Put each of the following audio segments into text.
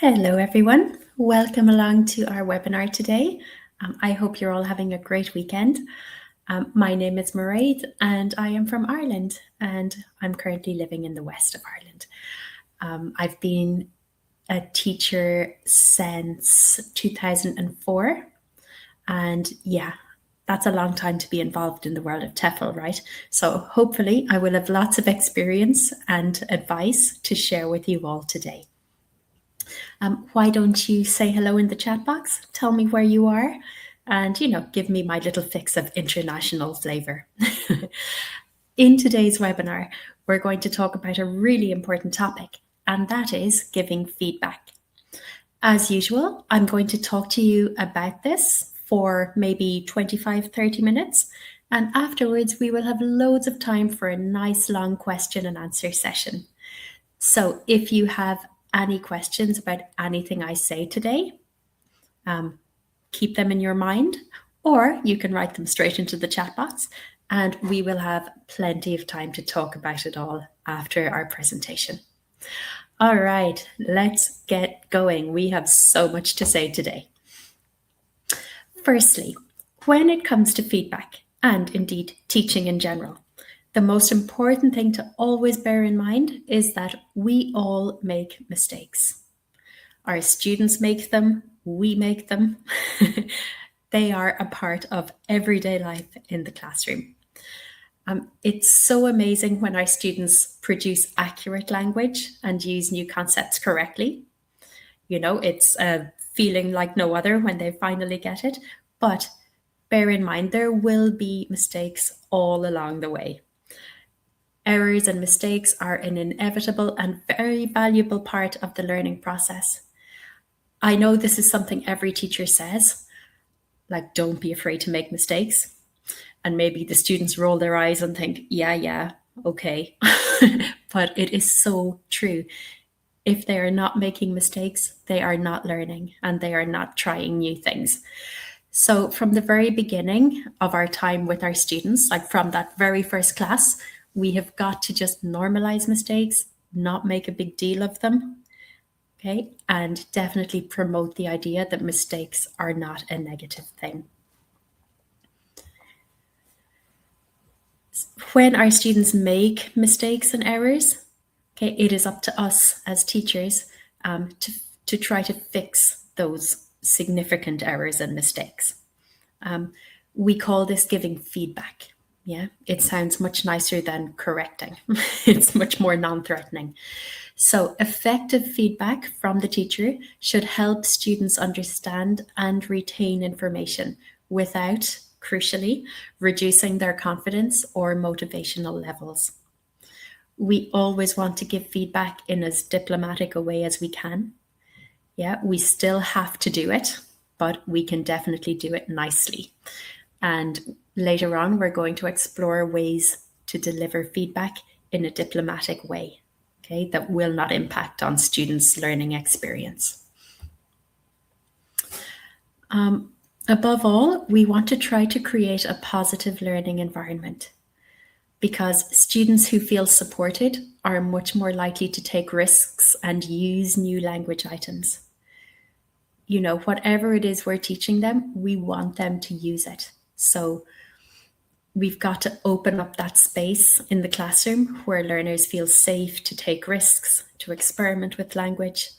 Hello everyone, welcome along to our webinar today. I hope you're all having a great weekend. My name is Mairead and I am from Ireland and I'm currently living in the west of Ireland. I've been a teacher since 2004 and yeah, that's a long time to be involved in the world of TEFL, right? So hopefully I will have lots of experience and advice to share with you all today. Why don't you say hello in the chat box? Tell me where you are and, give me my little fix of international flavor. In today's webinar, we're going to talk about a really important topic, and that is giving feedback. As usual, I'm going to talk to you about this for maybe 25-30 minutes, and afterwards we will have loads of time for a nice long question and answer session. So if you have any questions about anything I say today, keep them in your mind, or you can write them straight into the chat box and we will have plenty of time to talk about it all after our presentation. All right, let's get going. We have so much to say today. Firstly, when it comes to feedback and indeed teaching in general, the most important thing to always bear in mind is that we all make mistakes. Our students make them, we make them. They are a part of everyday life in the classroom. It's so amazing when our students produce accurate language and use new concepts correctly. It's a feeling like no other when they finally get it, but bear in mind there will be mistakes all along the way. Errors and mistakes are an inevitable and very valuable part of the learning process. I know this is something every teacher says, like, don't be afraid to make mistakes. And maybe the students roll their eyes and think, yeah, okay. But it is so true. If they are not making mistakes, they are not learning and they are not trying new things. So from the very beginning of our time with our students, like from that very first class, we have got to just normalize mistakes, not make a big deal of them, okay? And definitely promote the idea that mistakes are not a negative thing. When our students make mistakes and errors, okay, it is up to us as teachers to try to fix those significant errors and mistakes. We call this giving feedback. Yeah, it sounds much nicer than correcting. It's much more non-threatening. So effective feedback from the teacher should help students understand and retain information without, crucially, reducing their confidence or motivational levels. We always want to give feedback in as diplomatic a way as we can. Yeah, we still have to do it, but we can definitely do it nicely. And later on, we're going to explore ways to deliver feedback in a diplomatic way, okay, that will not impact on students' learning experience. Above all, we want to try to create a positive learning environment because students who feel supported are much more likely to take risks and use new language items. Whatever it is we're teaching them, we want them to use it. So we've got to open up that space in the classroom where learners feel safe to take risks, to experiment with language,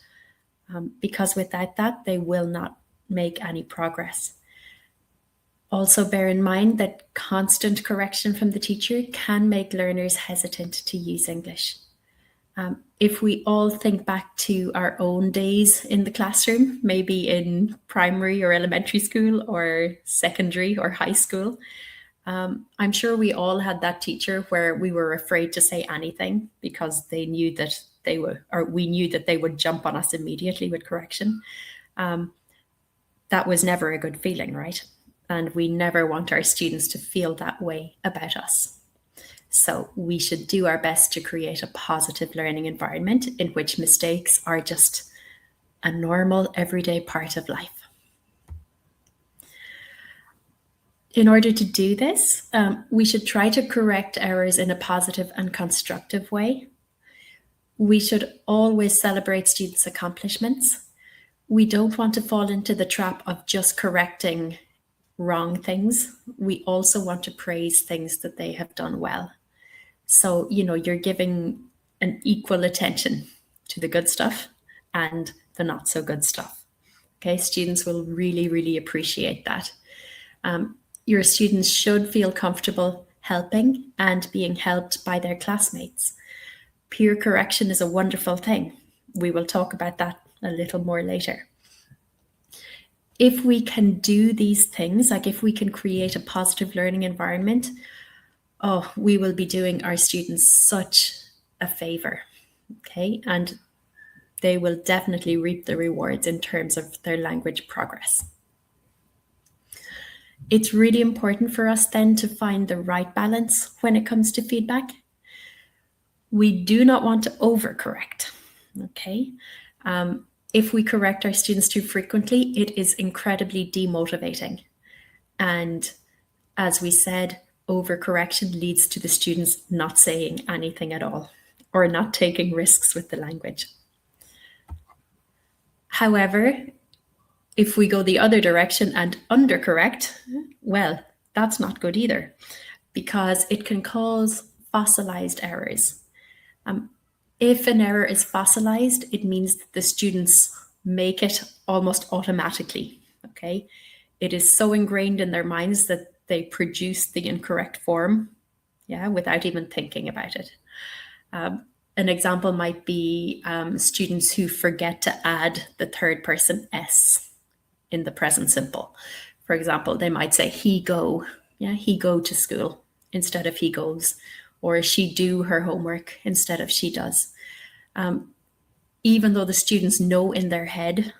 because without that, they will not make any progress. Also bear in mind that constant correction from the teacher can make learners hesitant to use English. If we all think back to our own days in the classroom, maybe in primary or elementary school or secondary or high school, I'm sure we all had that teacher where we were afraid to say anything because they knew that we knew that they would jump on us immediately with correction. That was never a good feeling, right? And we never want our students to feel that way about us. So we should do our best to create a positive learning environment in which mistakes are just a normal, everyday part of life. In order to do this, we should try to correct errors in a positive and constructive way. We should always celebrate students' accomplishments We don't want to fall into the trap of just correcting wrong things. We also want to praise things that they have done well. So, you're giving an equal attention to the good stuff and the not so good stuff. Okay, students will really, really appreciate that. Your students should feel comfortable helping and being helped by their classmates. Peer correction is a wonderful thing. We will talk about that a little more later. If we can do these things, like if we can create a positive learning environment, we will be doing our students such a favor, okay? And they will definitely reap the rewards in terms of their language progress. It's really important for us then to find the right balance when it comes to feedback. We do not want to overcorrect, okay? If we correct our students too frequently, it is incredibly demotivating. And as we said, overcorrection leads to the students not saying anything at all or not taking risks with the language. However, if we go the other direction and undercorrect, well, that's not good either, because it can cause fossilized errors. If an error is fossilized, it means that the students make it almost automatically, okay? It is so ingrained in their minds that they produce the incorrect form, without even thinking about it. An example might be students who forget to add the third person S in the present simple. For example, they might say he go, he go to school instead of he goes, or she do her homework instead of she does. Even though the students know in their head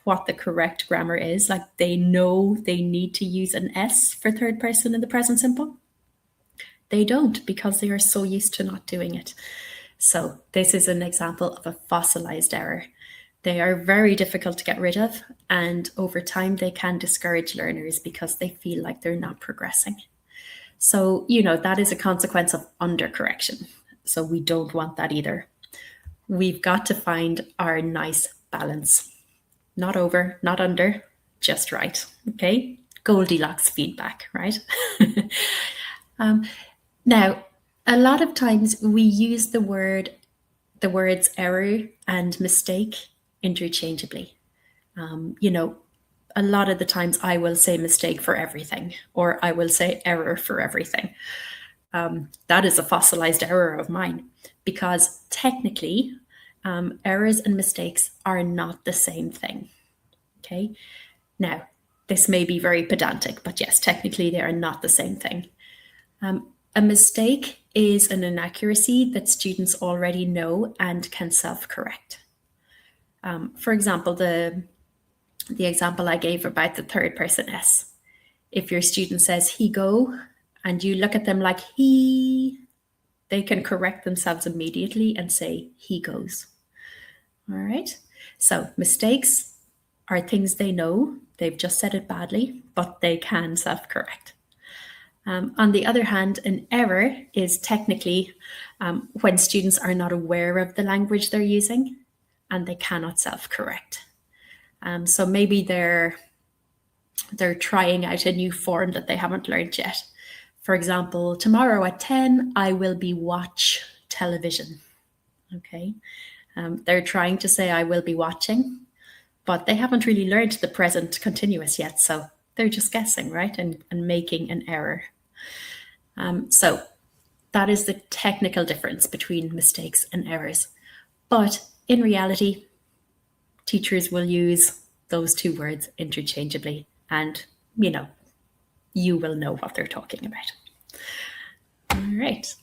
what the correct grammar is, like they know they need to use an S for third person in the present simple, they don't, because they are so used to not doing it. So this is an example of a fossilized error. They are very difficult to get rid of, and over time they can discourage learners because they feel like they're not progressing. So, that is a consequence of undercorrection. So we don't want that either. We've got to find our nice balance. Not over, not under, just right, okay? Goldilocks feedback, right? Now, a lot of times we use the words error and mistake interchangeably. A lot of the times I will say mistake for everything, or I will say error for everything. That is a fossilized error of mine, because technically errors and mistakes are not the same thing, okay? Now, this may be very pedantic, but yes, technically they are not the same thing. A mistake is an inaccuracy that students already know and can self-correct. For example, the example I gave about the third person S. If your student says he go and you look at them like he, they can correct themselves immediately and say he goes. All right. So mistakes are things they know. They've just said it badly, but they can self-correct. On the other hand, an error is technically when students are not aware of the language they're using and they cannot self-correct. So maybe they're trying out a new form that they haven't learned yet. For example, tomorrow at 10, I will be watch television. Okay. They're trying to say I will be watching, but they haven't really learned the present continuous yet. So they're just guessing, right? And making an error. So that is the technical difference between mistakes and errors. But in reality, teachers will use those two words interchangeably, and you will know what they're talking about. All right.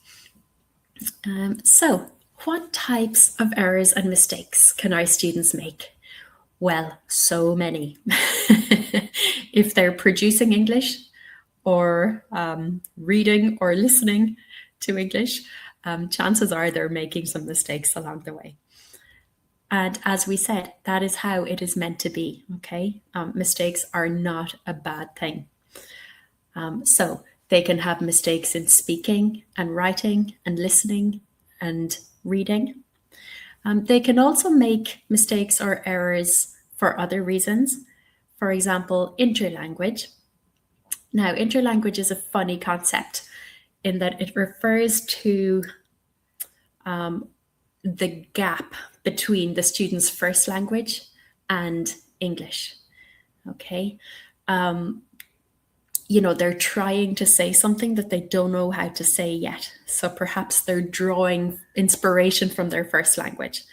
So what types of errors and mistakes can our students make? Well, so many. If they're producing English or reading or listening to English, chances are they're making some mistakes along the way. And as we said, that is how it is meant to be, okay? Mistakes are not a bad thing. So they can have mistakes in speaking and writing and listening and reading. They can also make mistakes or errors for other reasons. For example, interlanguage. Now, interlanguage is a funny concept in that it refers to the gap between the student's first language and English. Okay. They're trying to say something that they don't know how to say yet. So perhaps they're drawing inspiration from their first language.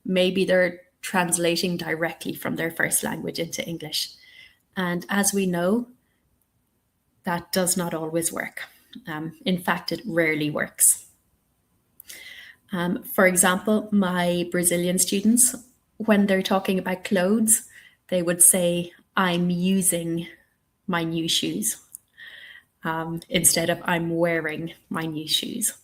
Maybe they're translating directly from their first language into English. And as we know, that does not always work. In fact, it rarely works. For example, my Brazilian students, when they're talking about clothes, they would say, "I'm using my new shoes," instead of "I'm wearing my new shoes."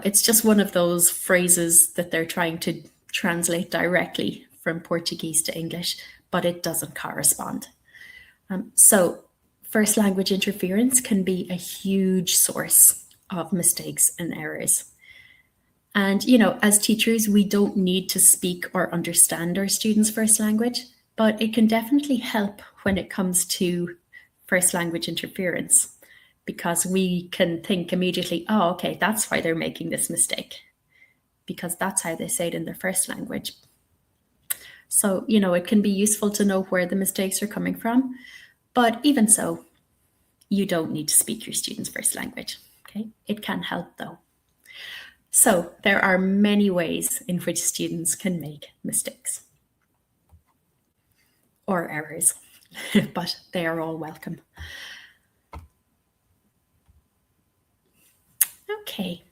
It's just one of those phrases that they're trying to translate directly from Portuguese to English, but it doesn't correspond. So first language interference can be a huge source of mistakes and errors. And, as teachers, we don't need to speak or understand our students' first language, but it can definitely help when it comes to first language interference, because we can think immediately, oh, okay, that's why they're making this mistake, because that's how they say it in their first language. So, it can be useful to know where the mistakes are coming from, but even so, you don't need to speak your student's first language, okay? It can help though. So there are many ways in which students can make mistakes or errors, but they are all welcome. Okay,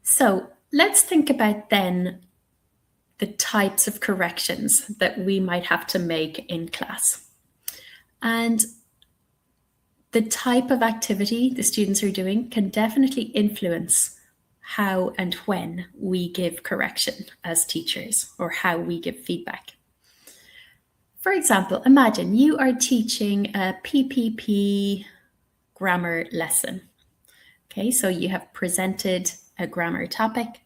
so let's think about then the types of corrections that we might have to make in class. And the type of activity the students are doing can definitely influence how and when we give correction as teachers, or how we give feedback. For example, imagine you are teaching a PPP grammar lesson. Okay, so you have presented a grammar topic,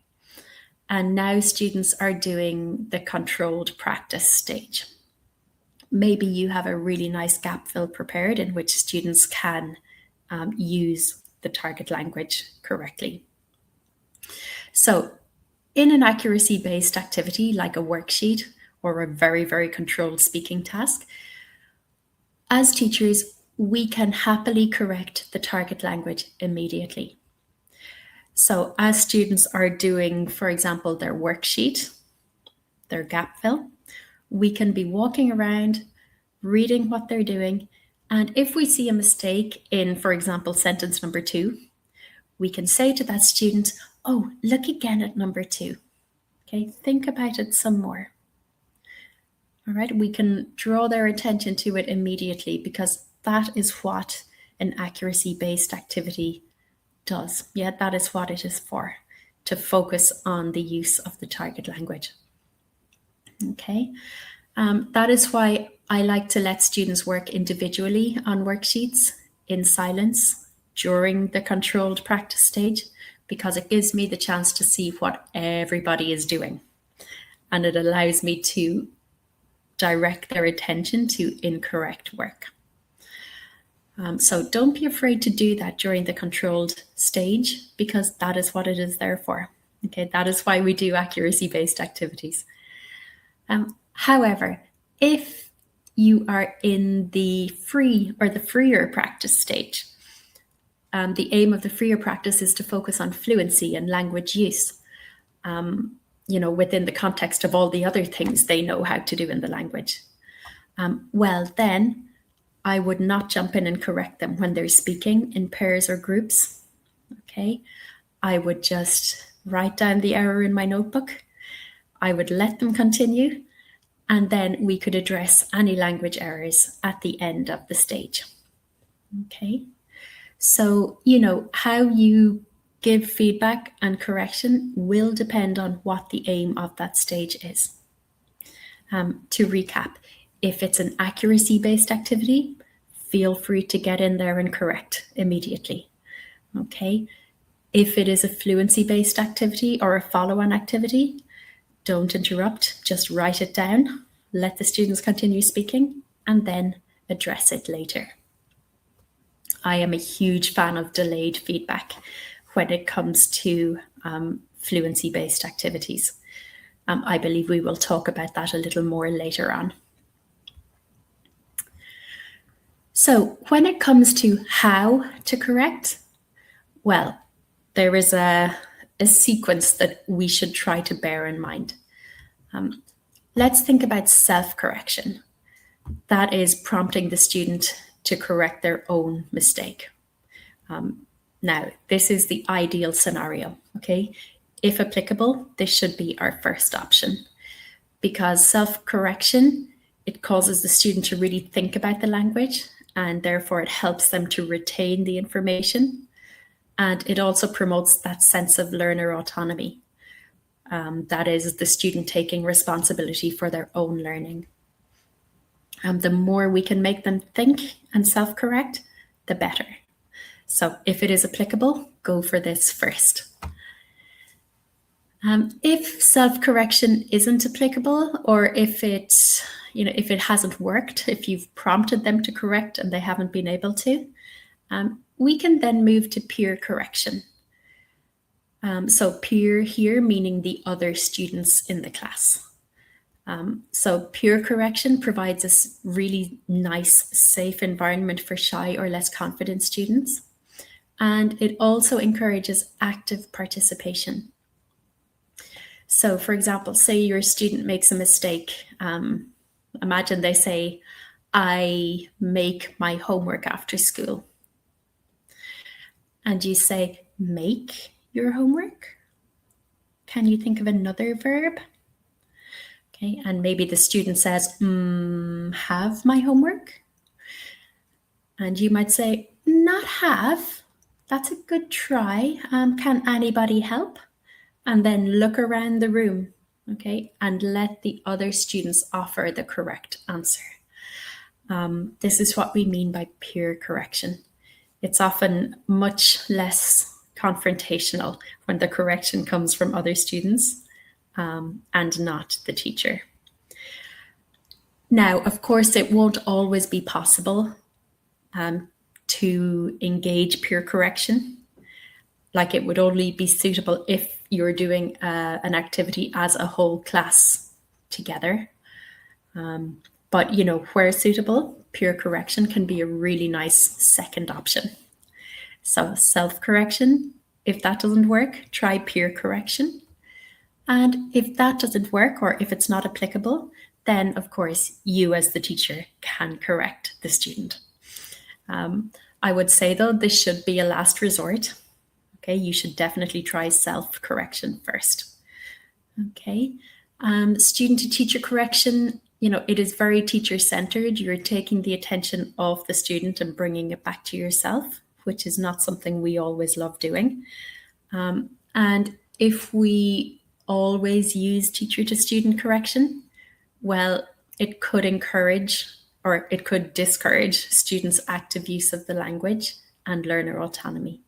and now students are doing the controlled practice stage. Maybe you have a really nice gap fill prepared in which students can use the target language correctly. So in an accuracy-based activity like a worksheet or a very, very controlled speaking task, as teachers, we can happily correct the target language immediately. So as students are doing, for example, their worksheet, their gap fill, we can be walking around, reading what they're doing, and if we see a mistake in, for example, sentence number 2, we can say to that student, "Oh, look again at number 2. Okay, think about it some more." All right, we can draw their attention to it immediately, because that is what an accuracy-based activity does. Yeah, that is what it is for, to focus on the use of the target language. Okay, that is why I like to let students work individually on worksheets in silence during the controlled practice stage, because it gives me the chance to see what everybody is doing, and it allows me to direct their attention to incorrect work. So don't be afraid to do that during the controlled stage, because that is what it is there for. Okay, that is why we do accuracy-based activities. However, if you are in the free or the freer practice stage, the aim of the freer practice is to focus on fluency and language use, within the context of all the other things they know how to do in the language. Well, then I would not jump in and correct them when they're speaking in pairs or groups. Okay, I would just write down the error in my notebook. I would let them continue, and then we could address any language errors at the end of the stage. Okay, so how you give feedback and correction will depend on what the aim of that stage is. To recap, if it's an accuracy-based activity, feel free to get in there and correct immediately. Okay, if it is a fluency-based activity or a follow-on activity, Don't interrupt, just write it down, let the students continue speaking, and then address it later. I am a huge fan of delayed feedback when it comes to fluency-based activities. I believe we will talk about that a little more later on. So when it comes to how to correct, well, there is a sequence that we should try to bear in mind. Let's think about self-correction. That is prompting the student to correct their own mistake. Now, this is the ideal scenario, okay? If applicable, this should be our first option, because self-correction, it causes the student to really think about the language, and therefore it helps them to retain the information. And it also promotes that sense of learner autonomy. That is the student taking responsibility for their own learning. The more we can make them think and self-correct, the better. So if it is applicable, go for this first. If self-correction isn't applicable, or if it hasn't worked, if you've prompted them to correct and they haven't been able to, we can then move to peer correction. So peer here meaning the other students in the class. So peer correction provides a really nice, safe environment for shy or less confident students. And it also encourages active participation. So for example, say your student makes a mistake. Imagine they say, I make my homework after school. And you say, make your homework? Can you think of another verb? Okay, and maybe the student says, have my homework? And you might say, not have. That's a good try. Can anybody help? And then look around the room, okay, and let the other students offer the correct answer. This is what we mean by peer correction. It's often much less confrontational when the correction comes from other students and not the teacher. Now, of course, it won't always be possible to engage peer correction. Like, it would only be suitable if you're doing an activity as a whole class together. But, where suitable, peer correction can be a really nice second option. So self-correction, if that doesn't work, try peer correction. And if that doesn't work, or if it's not applicable, then of course you as the teacher can correct the student. I would say though, this should be a last resort. Okay, you should definitely try self-correction first. Okay, student to teacher correction, it is very teacher-centered. You're taking the attention of the student and bringing it back to yourself, which is not something we always love doing. And if we always use teacher to student correction, well, it could encourage or it could discourage students' active use of the language and learner autonomy.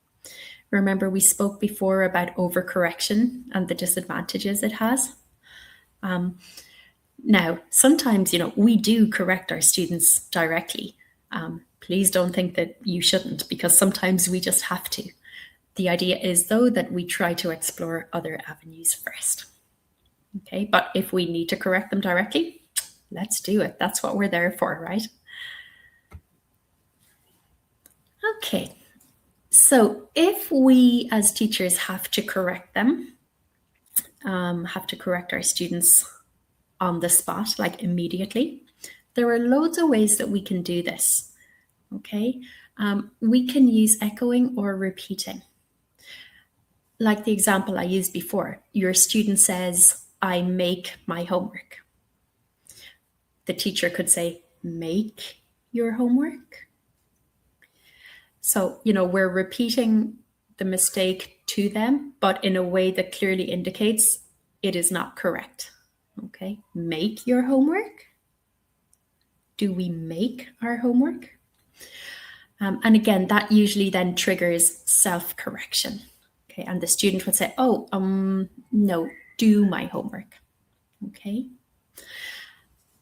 Remember, we spoke before about overcorrection and the disadvantages it has. Now, sometimes, we do correct our students directly. Please don't think that you shouldn't, because sometimes we just have to. The idea is, though, that we try to explore other avenues first. Okay, but if we need to correct them directly, let's do it. That's what we're there for, right? Okay. So if we as teachers have to correct them, have to correct our students on the spot, like immediately, there are loads of ways that we can do this, okay? We can use echoing or repeating. Like the example I used before, your student says, I make my homework. The teacher could say, make your homework. So, we're repeating the mistake to them, but in a way that clearly indicates it is not correct. Okay, make your homework. Do we make our homework? And again, that usually then triggers self-correction. Okay, and the student would say, oh, no, do my homework. Okay.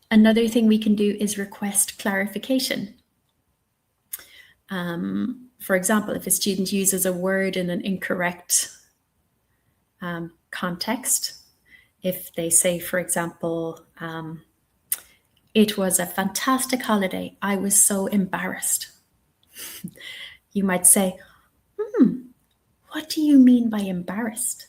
Another thing we can do is request clarification. For example, if a student uses a word in an incorrect context, if they say, for example, it was a fantastic holiday, I was so embarrassed. You might say, what do you mean by embarrassed?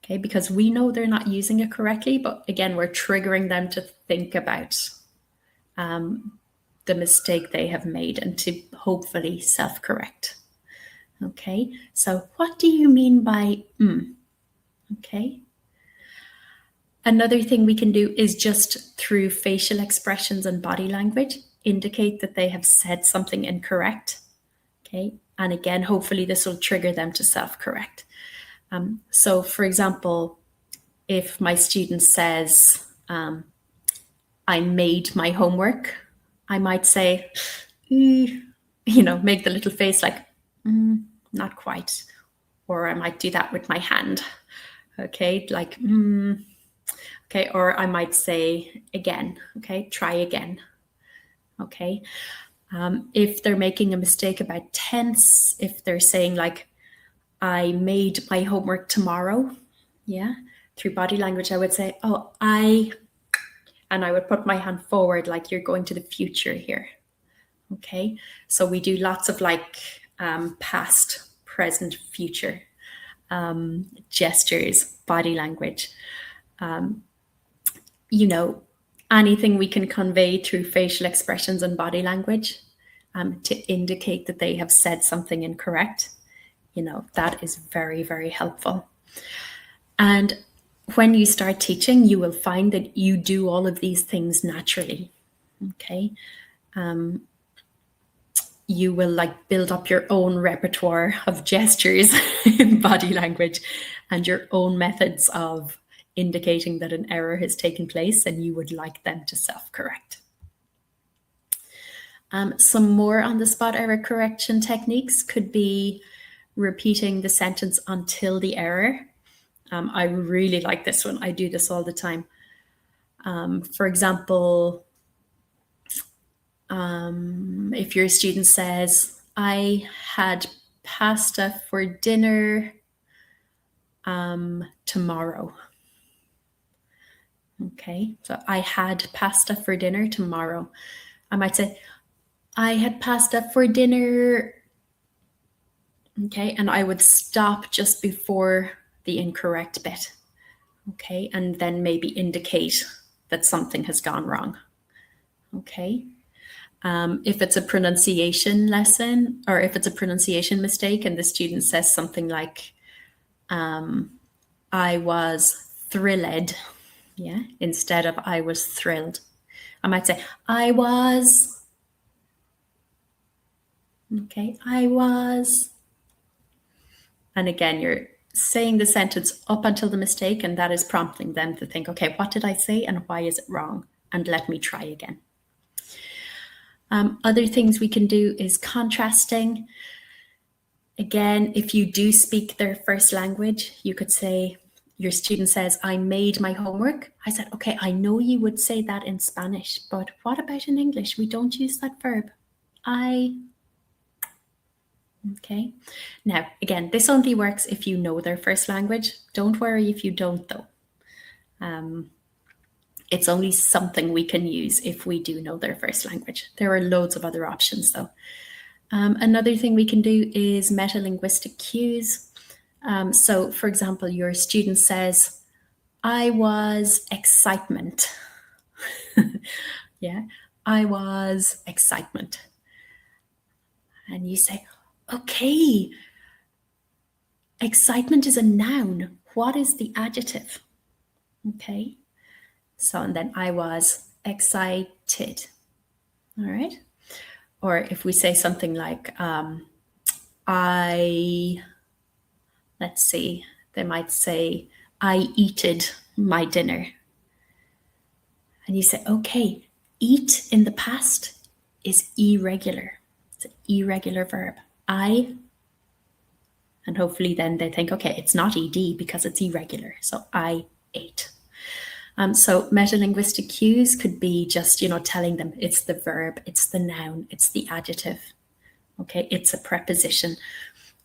Okay, because we know they're not using it correctly, but again, we're triggering them to think about the mistake they have made and to hopefully self-correct. Okay, so what do you mean by Okay. Another thing we can do is just through facial expressions and body language, indicate that they have said something incorrect. Okay, and again, hopefully this will trigger them to self-correct. So for example, if my student says, I made my homework, I might say, make the little face like, not quite. Or I might do that with my hand. Okay, like, okay, or I might say again, okay, try again. Okay, if they're making a mistake about tense, if they're saying like, I made my homework tomorrow, yeah, through body language, I would say, oh, and I would put my hand forward like you're going to the future here. Okay, so we do lots of like past, present, future gestures, body language. Anything we can convey through facial expressions and body language to indicate that they have said something incorrect, that is very, very helpful. And when you start teaching, you will find that you do all of these things naturally. Okay. You will like build up your own repertoire of gestures in body language and your own methods of indicating that an error has taken place and you would like them to self-correct. Some more on the spot error correction techniques could be repeating the sentence until the error. I really like this one. I do this all the time. For example, if your student says, I had pasta for dinner tomorrow. Okay, so I had pasta for dinner tomorrow. I might say, I had pasta for dinner. Okay, and I would stop just before the incorrect bit. Okay, and then maybe indicate that something has gone wrong. Okay. If it's a pronunciation lesson or if it's a pronunciation mistake and the student says something like, I was thrilled, yeah, instead of I was thrilled. I might say, I was, okay, I was. And again, you're saying the sentence up until the mistake, and that is prompting them to think, okay, what did I say and why is it wrong? And let me try again. Other things we can do is contrasting. Again, if you do speak their first language, you could say, your student says, I made my homework. I said, okay, I know you would say that in Spanish, but what about in English? We don't use that verb. Okay. Now, again, this only works if you know their first language. Don't worry if you don't, though. It's only something we can use if we do know their first language. There are loads of other options, though. Another thing we can do is metalinguistic cues. So, for example, your student says, I was excitement. Yeah, I was excitement. And you say, okay, excitement is a noun. What is the adjective? Okay. So, and then I was excited. All right. Or if we say something like, let's see, they might say, I eated my dinner. And you say, okay, eat in the past is irregular. It's an irregular verb. And hopefully then they think, okay, it's not ed because it's irregular. So I ate. So metalinguistic cues could be just, telling them it's the verb, it's the noun, it's the adjective. Okay, it's a preposition.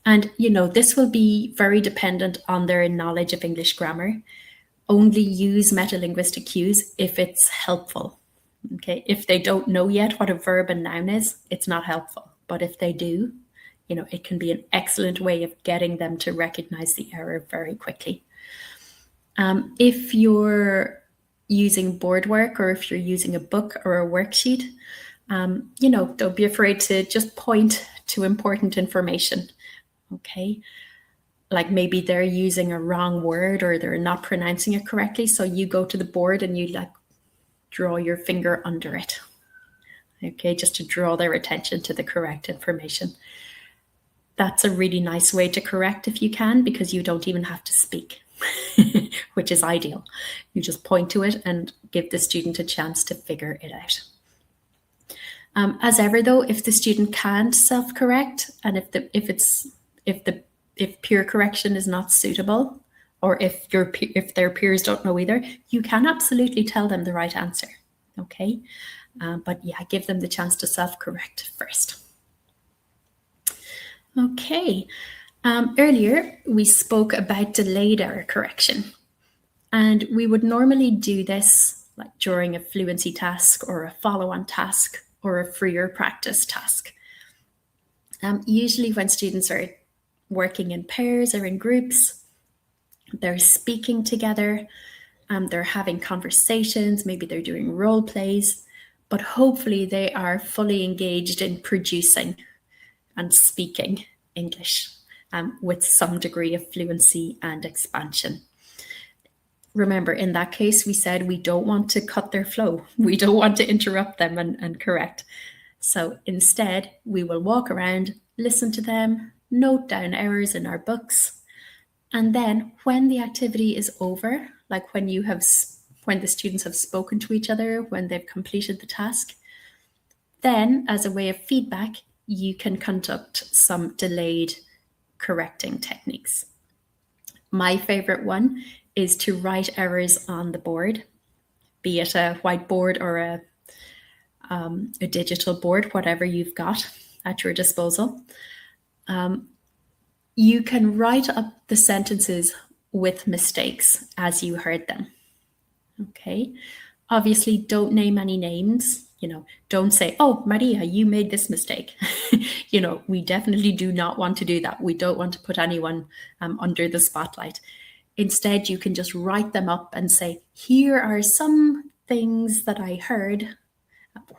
And, this will be very dependent on their knowledge of English grammar. Only use metalinguistic cues if it's helpful. Okay, if they don't know yet what a verb and noun is, it's not helpful. But if they do, it can be an excellent way of getting them to recognize the error very quickly. If you're using board work or if you're using a book or a worksheet, don't be afraid to just point to important information. Okay, like maybe they're using a wrong word or they're not pronouncing it correctly. So you go to the board and you draw your finger under it. Okay, just to draw their attention to the correct information. That's a really nice way to correct if you can, because you don't even have to speak, which is ideal. You just point to it and give the student a chance to figure it out. As ever though, if the student can't self-correct and if peer correction is not suitable, or if their peers don't know either, you can absolutely tell them the right answer. Okay, but yeah, give them the chance to self-correct first. Okay, earlier we spoke about delayed error correction, and we would normally do this like during a fluency task or a follow-on task or a freer practice task. Usually when students are working in pairs or in groups, they're speaking together, they're having conversations, maybe they're doing role plays, but hopefully they are fully engaged in producing and speaking English with some degree of fluency and expansion. Remember, in that case, we said we don't want to cut their flow. We don't want to interrupt them and correct. So instead, we will walk around, listen to them, note down errors in our books. And then when the activity is over, like when the students have spoken to each other, when they've completed the task, then as a way of feedback, you can conduct some delayed correcting techniques. My favorite one is to write errors on the board, be it a whiteboard or a digital board, whatever you've got at your disposal. You can write up the sentences with mistakes as you heard them. Okay, obviously don't name any names. Don't say, oh, Maria, you made this mistake. We definitely do not want to do that. We don't want to put anyone under the spotlight. Instead, you can just write them up and say, here are some things that I heard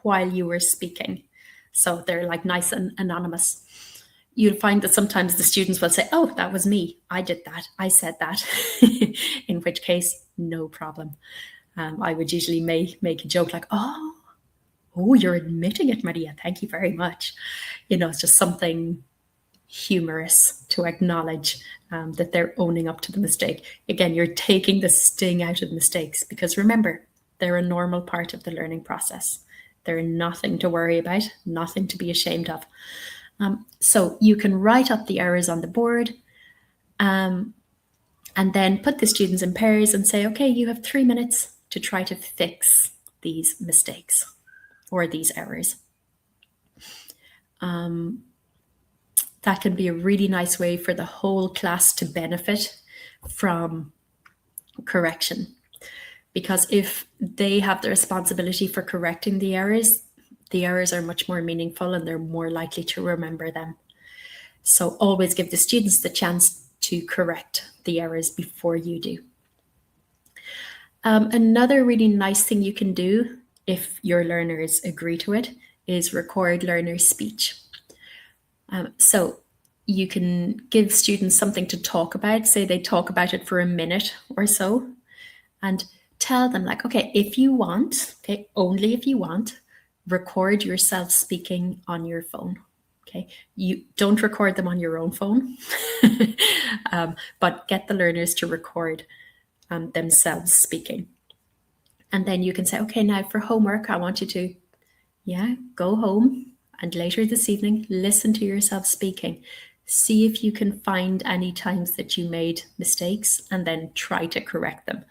while you were speaking. So they're like nice and anonymous. You'll find that sometimes the students will say, oh, that was me. I did that. I said that. In which case, no problem. I would usually make a joke like, oh, you're admitting it, Maria. Thank you very much. It's just something humorous to acknowledge that they're owning up to the mistake. Again, you're taking the sting out of mistakes, because remember, they're a normal part of the learning process. They're nothing to worry about, nothing to be ashamed of. So you can write up the errors on the board and then put the students in pairs and say, okay, you have 3 minutes to try to fix these mistakes or these errors. That can be a really nice way for the whole class to benefit from correction. Because if they have the responsibility for correcting the errors are much more meaningful and they're more likely to remember them. So always give the students the chance to correct the errors before you do. Another really nice thing you can do, if your learners agree to it, is record learner speech. So you can give students something to talk about. Say they talk about it for a minute or so, and tell them like, okay, if you want, okay, only if you want, record yourself speaking on your phone. Okay, you don't record them on your own phone, but get the learners to record themselves speaking. And then you can say, okay, now for homework, I want you to, go home and later this evening, listen to yourself speaking. See if you can find any times that you made mistakes and then try to correct them.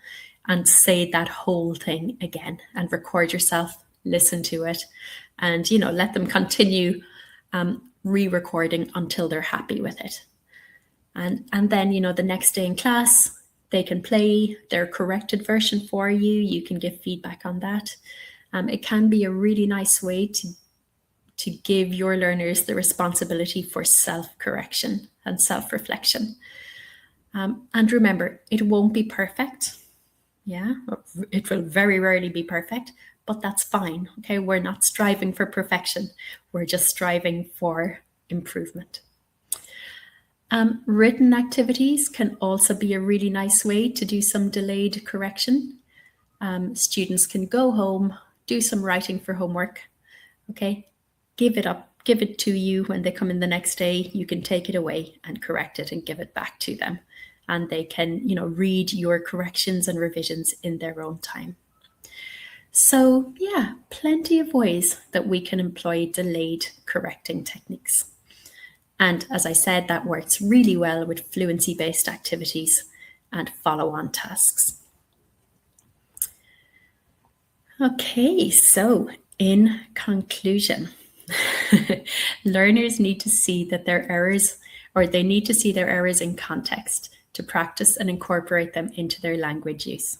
and say that whole thing again and record yourself, listen to it, and, let them continue re-recording until they're happy with it. And then, the next day in class, they can play their corrected version for you. You can give feedback on that. It can be a really nice way to give your learners the responsibility for self-correction and self-reflection. And remember, it won't be perfect. Yeah, it will very rarely be perfect, but that's fine. Okay, we're not striving for perfection. We're just striving for improvement. Written activities can also be a really nice way to do some delayed correction. Students can go home, do some writing for homework, okay? Give it to you when they come in the next day. You can take it away and correct it and give it back to them. And they can, read your corrections and revisions in their own time. So yeah, plenty of ways that we can employ delayed correcting techniques. And as I said, that works really well with fluency-based activities and follow-on tasks. Okay, so in conclusion, learners need to see that their errors, or they need to see their errors in context to practice and incorporate them into their language use.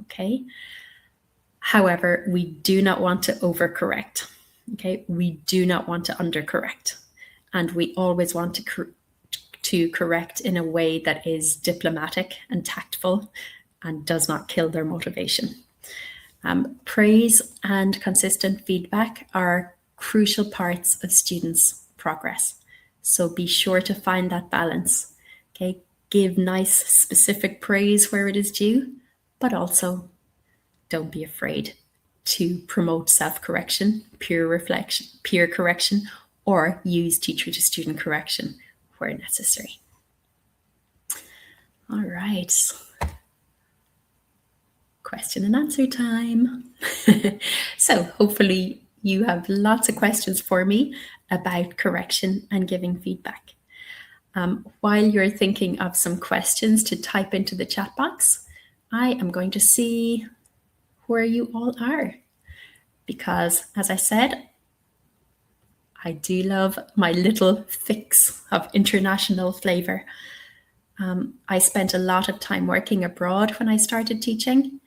Okay. However, we do not want to overcorrect. Okay, we do not want to undercorrect. And we always want to correct in a way that is diplomatic and tactful and does not kill their motivation. Praise and consistent feedback are crucial parts of students' progress. So be sure to find that balance. Okay, give nice, specific praise where it is due, but also don't be afraid to promote self-correction, peer reflection, peer correction, or use teacher-to-student correction where necessary. All right. Question and answer time. So hopefully you have lots of questions for me about correction and giving feedback. While you're thinking of some questions to type into the chat box, I am going to see where you all are. Because as I said, I do love my little fix of international flavor. I spent a lot of time working abroad when I started teaching,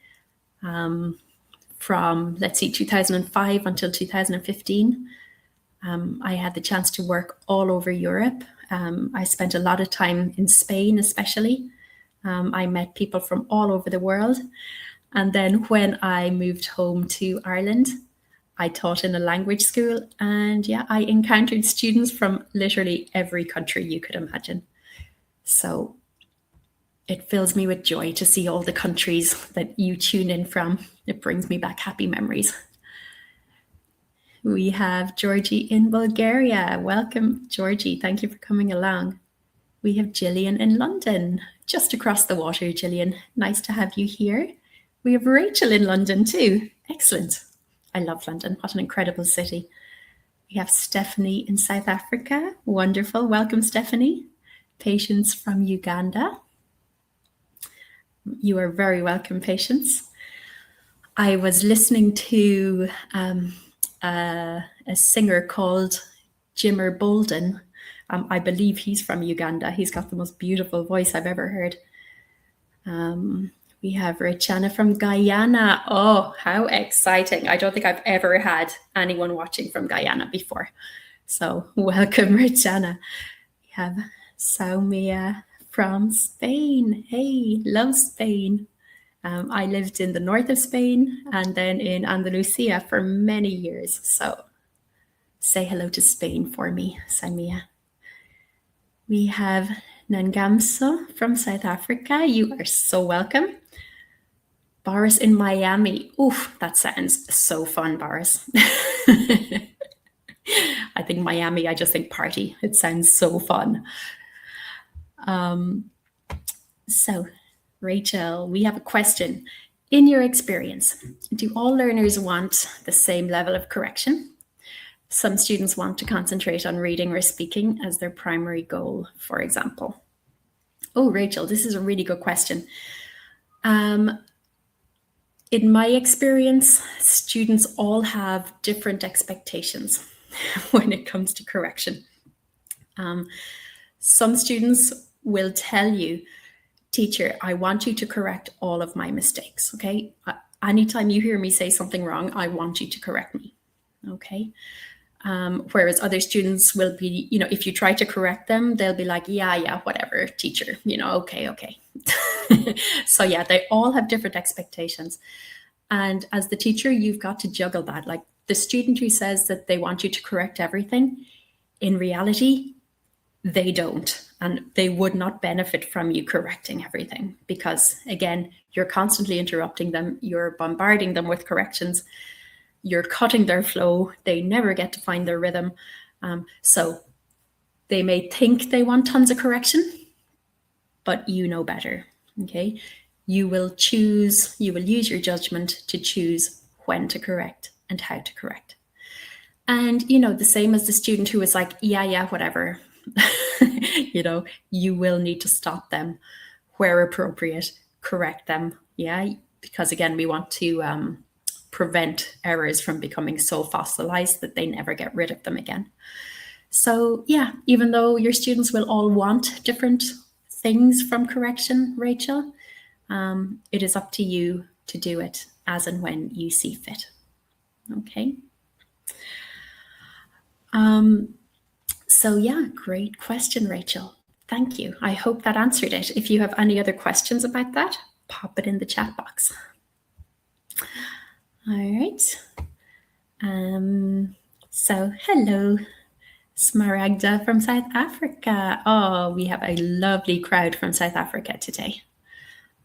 from, let's see, 2005 until 2015. I had the chance to work all over Europe. I spent a lot of time in Spain, especially. I met people from all over the world. And then when I moved home to Ireland, I taught in a language school, and yeah, I encountered students from literally every country you could imagine. So it fills me with joy to see all the countries that you tune in from. It brings me back happy memories. We have Georgie in Bulgaria. Welcome, Georgie. Thank you for coming along. We have Gillian in London, just across the water, Gillian. Nice to have you here. We have Rachel in London too. Excellent. I love London. What an incredible city. We have Stephanie in South Africa. Wonderful. Welcome, Stephanie. Patience from Uganda. You are very welcome, Patience. I was listening to a singer called Jimmer Bolden. I believe he's from Uganda. He's got the most beautiful voice I've ever heard. We have Richana from Guyana. Oh, how exciting. I don't think I've ever had anyone watching from Guyana before. So welcome, Richana. We have Saumia from Spain. Hey, love Spain. I lived in the north of Spain and then in Andalusia for many years. So say hello to Spain for me, Saumia. We have Nangamso from South Africa. You are so welcome. Boris in Miami. Oof, that sounds so fun, Boris. I think Miami, I just think party. It sounds so fun. So, Rachel, we have a question. In your experience, do all learners want the same level of correction? Some students want to concentrate on reading or speaking as their primary goal, for example. Oh, Rachel, this is a really good question. In my experience, students all have different expectations when it comes to correction. Some students will tell you, teacher, I want you to correct all of my mistakes, okay? Anytime you hear me say something wrong, I want you to correct me, okay? Whereas other students will be, if you try to correct them, they'll be like, yeah, whatever, teacher, okay. So yeah, they all have different expectations. And as the teacher, you've got to juggle that. Like the student who says that they want you to correct everything, in reality, they don't. And they would not benefit from you correcting everything because, again, you're constantly interrupting them. You're bombarding them with corrections. You're cutting their flow. They never get to find their rhythm. So they may think they want tons of correction, but you know better, okay? You will use your judgment to choose when to correct and how to correct. And, the same as the student who is like, yeah, whatever, you will need to stop them where appropriate, correct them, yeah? Because again, we want to prevent errors from becoming so fossilized that they never get rid of them again. So yeah, even though your students will all want different things from correction, Rachel, it is up to you to do it as and when you see fit. Okay. So yeah, great question, Rachel. Thank you. I hope that answered it. If you have any other questions about that, pop it in the chat box. All right. So hello, Smaragda from South Africa. Oh, we have a lovely crowd from South Africa today.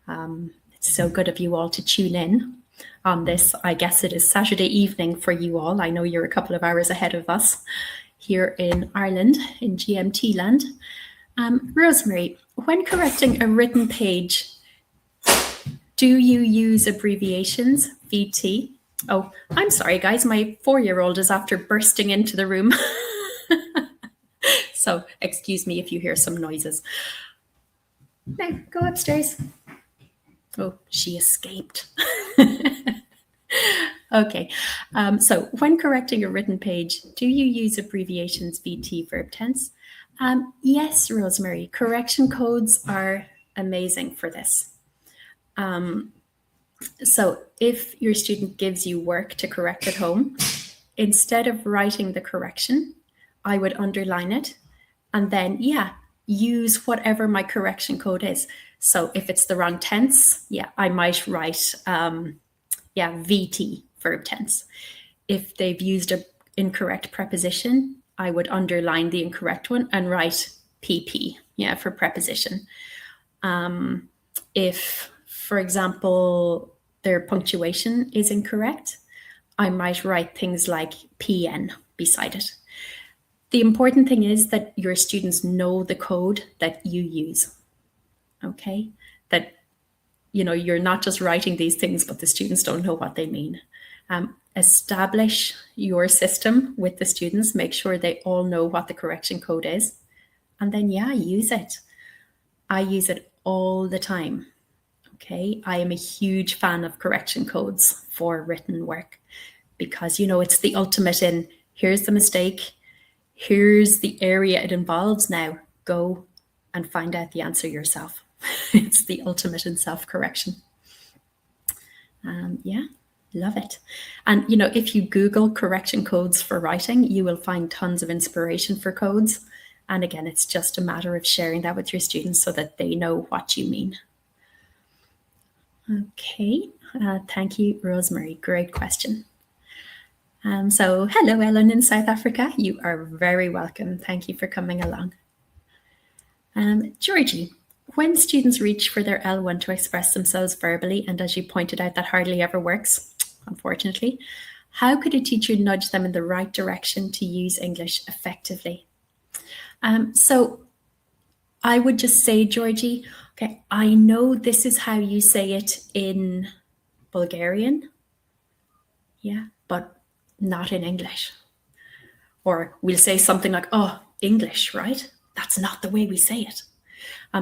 It's so good of you all to tune in on this. I guess it is Saturday evening for you all. I know you're a couple of hours ahead of us here in Ireland, in GMT land. Rosemary, when correcting a written page, do you use abbreviations, VT? Oh, I'm sorry, guys. My 4-year-old is after bursting into the room. So excuse me if you hear some noises. Now, go upstairs. Oh, she escaped. Okay, so when correcting a written page, do you use abbreviations, VT, verb tense? Yes, Rosemary, correction codes are amazing for this. So if your student gives you work to correct at home, instead of writing the correction, I would underline it and then, use whatever my correction code is. So if it's the wrong tense, I might write, VT, verb tense. If they've used an incorrect preposition, I would underline the incorrect one and write PP, for preposition. If, for example, their punctuation is incorrect, I might write things like PN beside it. The important thing is that your students know the code that you use, okay? That, you're not just writing these things, but the students don't know what they mean. Establish your system with the students, make sure they all know what the correction code is, and then, use it. I use it all the time, okay? I am a huge fan of correction codes for written work because, it's the ultimate in, here's the mistake, here's the area it involves, now go and find out the answer yourself. It's the ultimate in self-correction. Love it. And, if you Google correction codes for writing, you will find tons of inspiration for codes. And again, it's just a matter of sharing that with your students so that they know what you mean. Okay, thank you, Rosemary. Great question. So hello, Ellen in South Africa. You are very welcome. Thank you for coming along. Georgie, when students reach for their L1 to express themselves verbally, and as you pointed out, that hardly ever works, unfortunately, how could a teacher nudge them in the right direction to use English effectively? So I would just say, Georgie, okay, I know this is how you say it in Bulgarian, but not in English. Or we'll say something like, oh, English, right? That's not the way we say it.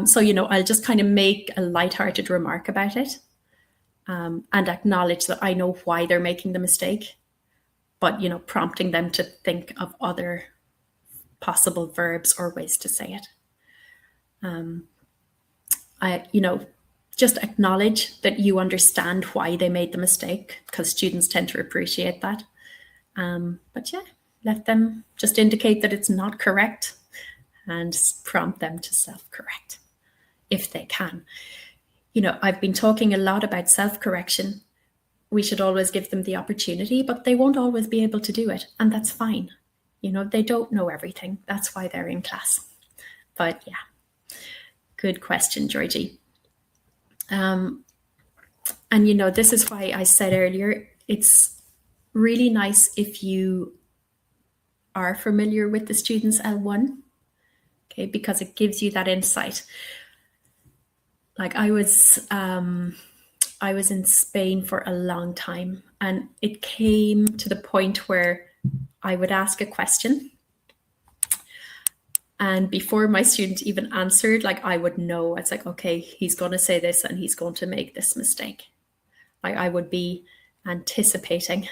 So, I'll just kind of make a lighthearted remark about it. and acknowledge that I know why they're making the mistake, but, prompting them to think of other possible verbs or ways to say it. Just acknowledge that you understand why they made the mistake, because students tend to appreciate that. But yeah, let them just indicate that it's not correct and prompt them to self-correct if they can. I've been talking a lot about self-correction. We should always give them the opportunity, but they won't always be able to do it, and that's fine. They don't know everything. That's why they're in class. But yeah, good question, Georgie. And this is why I said earlier, it's really nice if you are familiar with the students L1, okay, because it gives you that insight. Like I was in Spain for a long time, and it came to the point where I would ask a question, and before my student even answered, I would know. It's like, okay, he's going to say this and he's going to make this mistake. I would be anticipating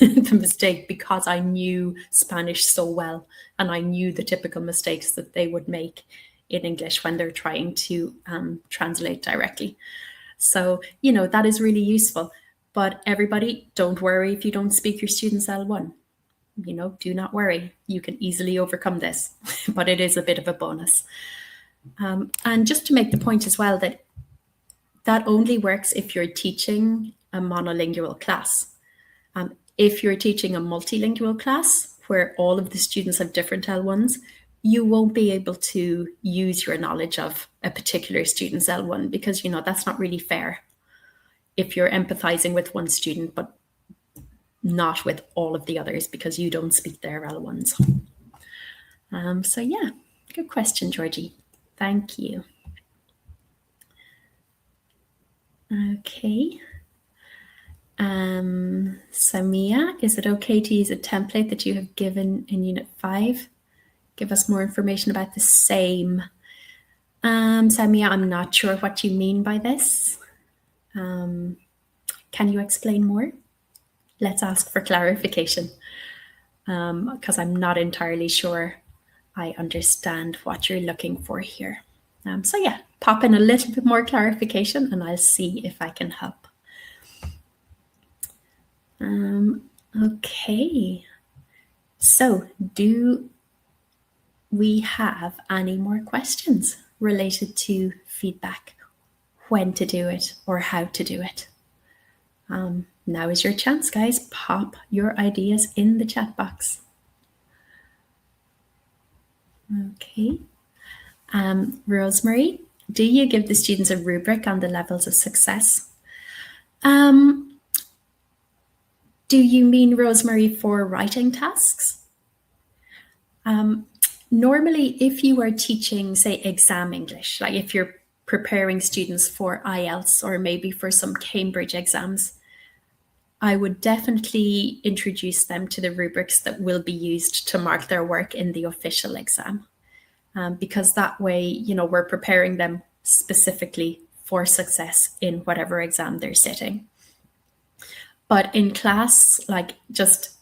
the mistake because I knew Spanish so well, and I knew the typical mistakes that they would make in English when they're trying to translate directly. So, that is really useful. But everybody, don't worry if you don't speak your students L1. Do not worry. You can easily overcome this, but it is a bit of a bonus. And just to make the point as well that only works if you're teaching a monolingual class. If you're teaching a multilingual class where all of the students have different L1s, you won't be able to use your knowledge of a particular student's L1 because, that's not really fair if you're empathizing with one student, but not with all of the others because you don't speak their L1s. So yeah, good question, Georgie. Thank you. Okay. Samia, is it okay to use a template that you have given in Unit 5? Give us more information about the same. Samia, I'm not sure what you mean by this. Can you explain more? Let's ask for clarification, because I'm not entirely sure I understand what you're looking for here. So yeah, pop in a little bit more clarification and I'll see if I can help. Okay, so do we have any more questions related to feedback, when to do it or how to do it? Now is your chance, guys. Pop your ideas in the chat box. Okay. Rosemary, do you give the students a rubric on the levels of success? Do you mean, Rosemary, for writing tasks? Normally, if you are teaching, say, exam English, like if you're preparing students for IELTS or maybe for some Cambridge exams, I would definitely introduce them to the rubrics that will be used to mark their work in the official exam. Because that way, we're preparing them specifically for success in whatever exam they're sitting. But in class, just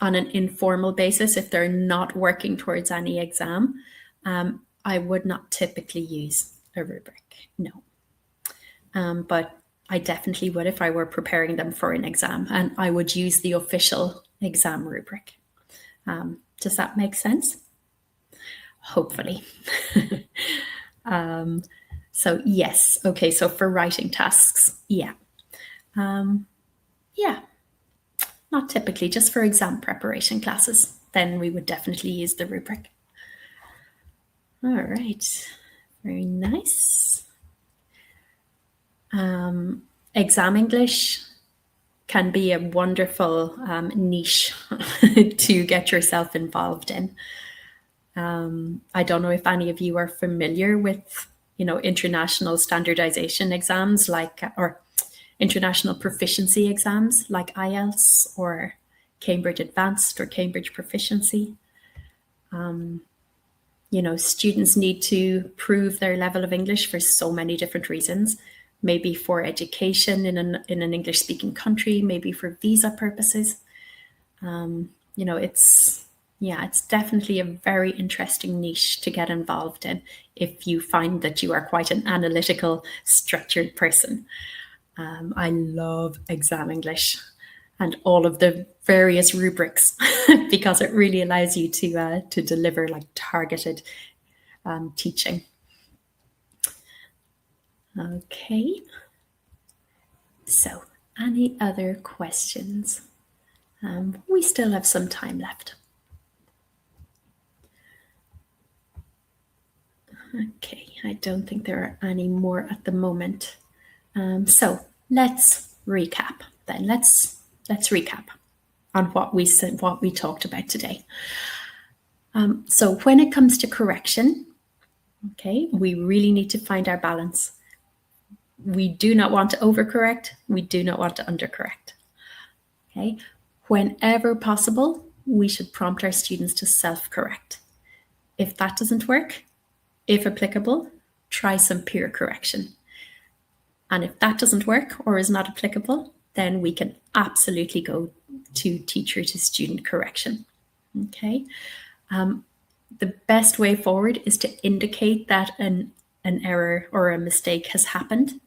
on an informal basis, if they're not working towards any exam, I would not typically use a rubric, no. But I definitely would if I were preparing them for an exam, and I would use the official exam rubric. Does that make sense? Hopefully. So yes, okay, so for writing tasks, yeah. Yeah, not typically, just for exam preparation classes, then we would definitely use the rubric. All right, very nice. Exam English can be a wonderful niche to get yourself involved in. I don't know if any of you are familiar with, international standardization exams or international proficiency exams like IELTS or Cambridge Advanced or Cambridge Proficiency. Students need to prove their level of English for so many different reasons. maybe for education in an English-speaking country, maybe for visa purposes. It's definitely a very interesting niche to get involved in if you find that you are quite an analytical, structured person. I love exam English and all of the various rubrics because it really allows you to deliver like targeted teaching. Okay. So, any other questions? We still have some time left. Okay, I don't think there are any more at the moment. So let's recap then. Let's recap on what we said, what we talked about today. So when it comes to correction, okay, we really need to find our balance. We do not want to overcorrect. We do not want to undercorrect. Okay, whenever possible, we should prompt our students to self-correct. If that doesn't work, if applicable, try some peer correction. And if that doesn't work or is not applicable, then we can absolutely go to teacher to student correction. Okay. The best way forward is to indicate that an error or a mistake has happened.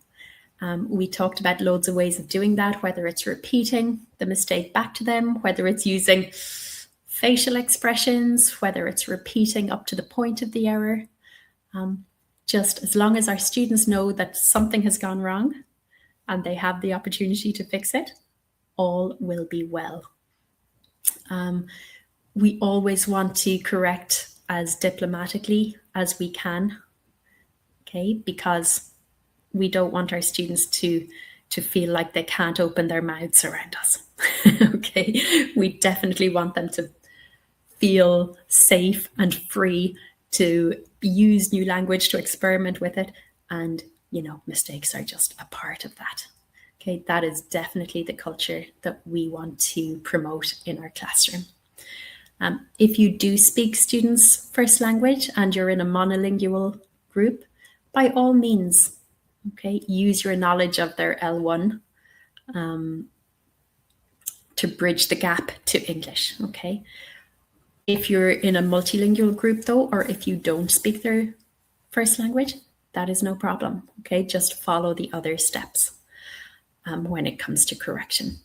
We talked about loads of ways of doing that, whether it's repeating the mistake back to them, whether it's using facial expressions, whether it's repeating up to the point of the error. Just as long as our students know that something has gone wrong and they have the opportunity to fix it, all will be well. We always want to correct as diplomatically as we can, okay, because we don't want our students to feel like they can't open their mouths around us. Okay, we definitely want them to feel safe and free to use new language, to experiment with it. And, mistakes are just a part of that. Okay, that is definitely the culture that we want to promote in our classroom. If you do speak students' first language and you're in a monolingual group, by all means, okay, use your knowledge of their L1 to bridge the gap to English, okay? If you're in a multilingual group though, or if you don't speak their first language, that is no problem, okay? Just follow the other steps when it comes to correction.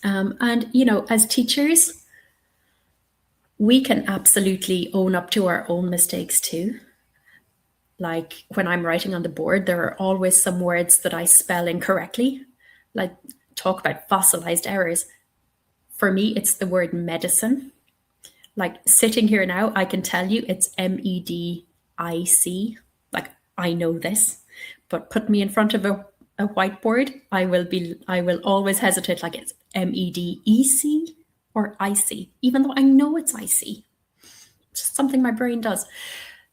And, as teachers, we can absolutely own up to our own mistakes too. Like when I'm writing on the board, there are always some words that I spell incorrectly. Like talk about fossilized errors. For me, it's the word medicine. Like sitting here now, I can tell you it's MEDIC. Like I know this, but put me in front of a whiteboard, I will always hesitate. Like it's MEDEC or IC, even though I know it's IC. It's just something my brain does.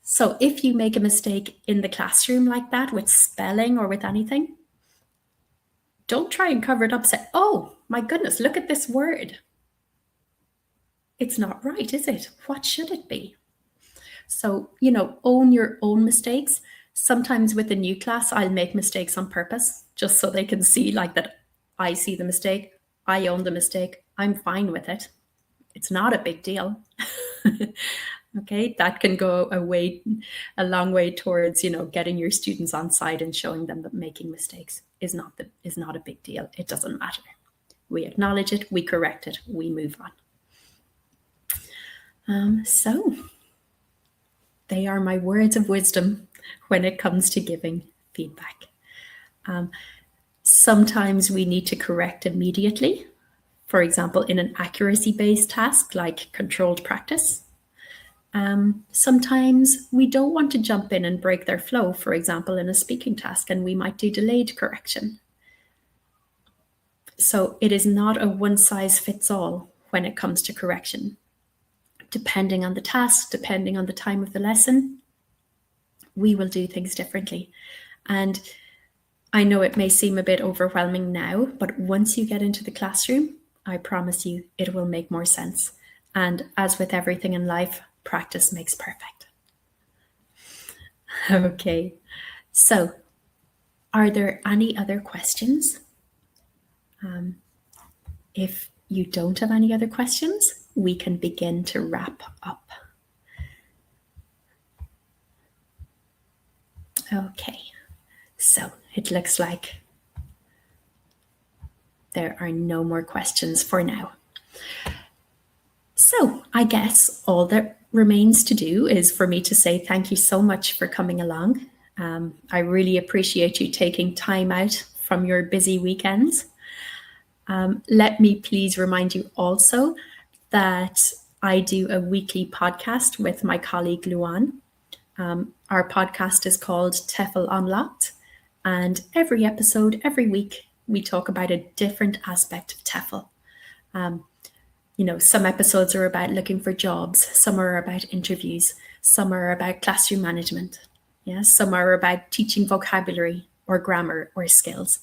So if you make a mistake in the classroom like that with spelling or with anything, don't try and cover it up. Say, oh my goodness, look at this word. It's not right, is it? What should it be? So, own your own mistakes. Sometimes with a new class, I'll make mistakes on purpose, just so they can see like that I see the mistake, I own the mistake, I'm fine with it. It's not a big deal. Okay, that can go a long way towards, getting your students on side and showing them that making mistakes is not a big deal. It doesn't matter. We acknowledge it, we correct it, we move on. So they are my words of wisdom when it comes to giving feedback. Sometimes we need to correct immediately. For example, in an accuracy-based task like controlled practice. Sometimes we don't want to jump in and break their flow, for example, in a speaking task, and we might do delayed correction. So it is not a one-size-fits-all when it comes to correction. Depending on the task, depending on the time of the lesson, we will do things differently. And I know it may seem a bit overwhelming now, but once you get into the classroom, I promise you it will make more sense. And as with everything in life, practice makes perfect. Okay, so Are there any other questions? If you don't have any other questions, we can begin to wrap up. Okay, so it looks like there are no more questions for now. So I guess all that remains to do is for me to say thank you so much for coming along. I really appreciate you taking time out from your busy weekends. Let me please remind you also that I do a weekly podcast with my colleague Luan. Our podcast is called TEFL Unlocked, and every episode, every week, we talk about a different aspect of TEFL. Some episodes are about looking for jobs, some are about interviews, some are about classroom management. Some are about teaching vocabulary or grammar or skills.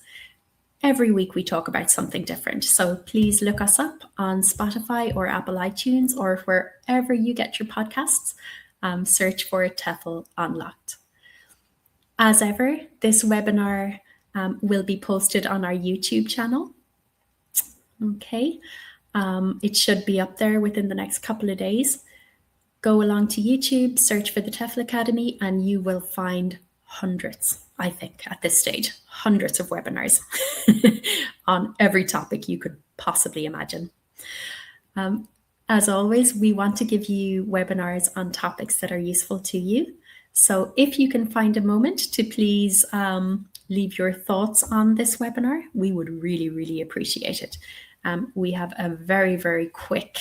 Every week we talk about something different. So please look us up on Spotify or Apple iTunes or wherever you get your podcasts. Search for TEFL Unlocked. As ever, this webinar will be posted on our YouTube channel. Okay. It should be up there within the next couple of days. Go along to YouTube, search for the TEFL Academy, and you will find hundreds, I think, at this stage, hundreds of webinars on every topic you could possibly imagine. As always, we want to give you webinars on topics that are useful to you. So if you can find a moment to please leave your thoughts on this webinar, we would really, really appreciate it. We have a very, very quick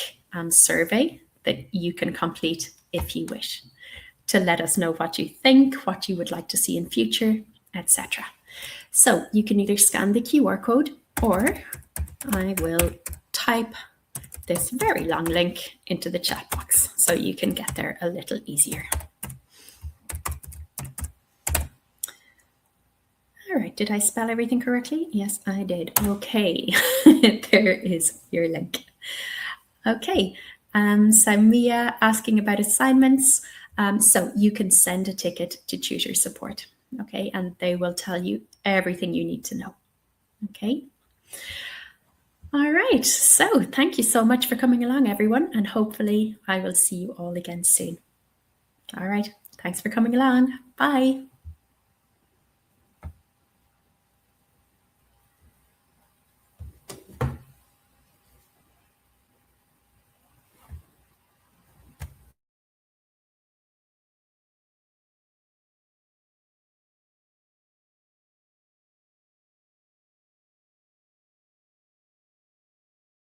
survey that you can complete if you wish to let us know what you think, what you would like to see in future, etc. So you can either scan the QR code or I will type this very long link into the chat box so you can get there a little easier. All right, did I spell everything correctly? Yes, I did. Okay, there is your link. Okay, so Mia asking about assignments. So you can send a ticket to tutor support, okay? And they will tell you everything you need to know, okay? All right, so thank you so much for coming along, everyone, and hopefully I will see you all again soon. All right, thanks for coming along. Bye.